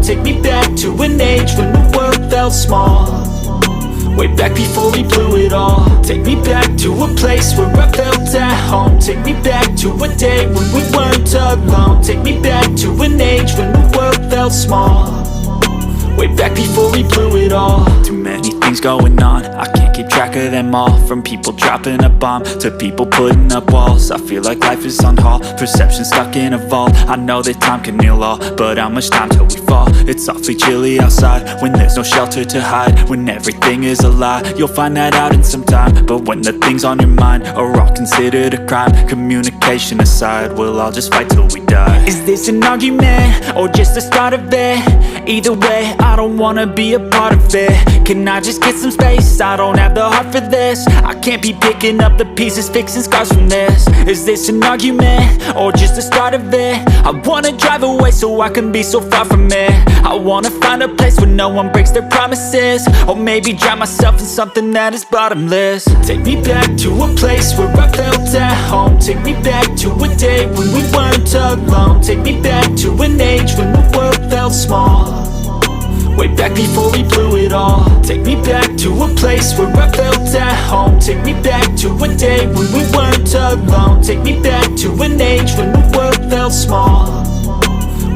Take me back to an age when the world felt small. Way back before we blew it all. Take me back to a place where I felt at home. Take me back to a day when we weren't alone. Take me back to an age when the world felt small. Way back before we blew it all. Too many things going on, I can't keep track of them all. From people dropping a bomb to people putting up walls. I feel like life is on hold, perception stuck in a vault. I know that time can heal all, but how much time till we fall? It's awfully chilly outside when there's no shelter to hide. When everything is a lie, you'll find that out in some time. But when the things on your mind are all considered a crime, communication aside, we'll all just fight till we die. Is this an argument or just the start of it? Either way, I don't wanna be a part of it. Can I just get some space? I don't have the heart for this. I can't be picking up the pieces, fixing scars from this. Is this an argument or just the start of it? I wanna drive away so I can be so far from it. I wanna find a place where no one breaks their promises. Or maybe drown myself in something that is bottomless. Take me back to a place where I felt at home. Take me back to a day when we weren't alone. Take me back to an age when the world felt small. Way back before we blew it all. Take me back to a place where I felt at home. Take me back to a day when we weren't alone. Take me back to an age when the world felt small.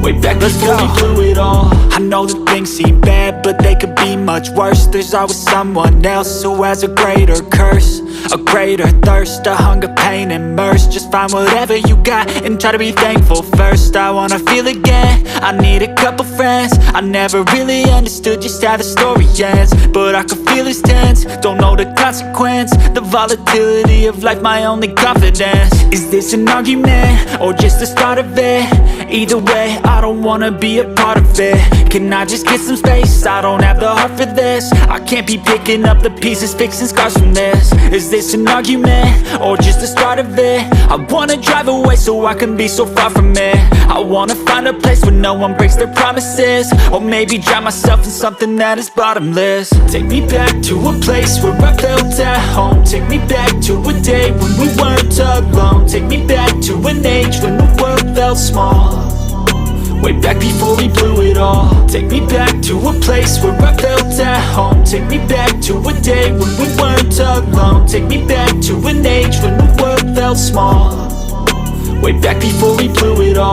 Way back before we blew it all. I know that things seem bad, but they could be much worse. There's always someone else who has a greater curse, a greater thirst, a hunger, pain, and mercy. Just find whatever you got and try to be thankful first. I wanna feel again, I need a couple friends. I never really understood just how the story ends, but I can feel it's tense, don't know the consequence. The volatility of life, my only confidence. Is this an argument or just the start of it? Either way, I don't wanna be a part of it. Can I just get some space? I don't have the heart for this. I can't be picking up the pieces, fixing scars from this. Is this an argument or just the start of it? I wanna drive away so I can be so far from it. I wanna find a place where no one breaks their promises. Or maybe drown myself in something that is bottomless. Take me back to a place where I felt at home. Take me back to a day when we weren't alone. Take me back to an age when the world felt small. Way back before we blew it all. Take me back to a place where I felt at home. Take me back to a day when we weren't alone. Take me back to an age when the world felt small. Way back before we blew it all.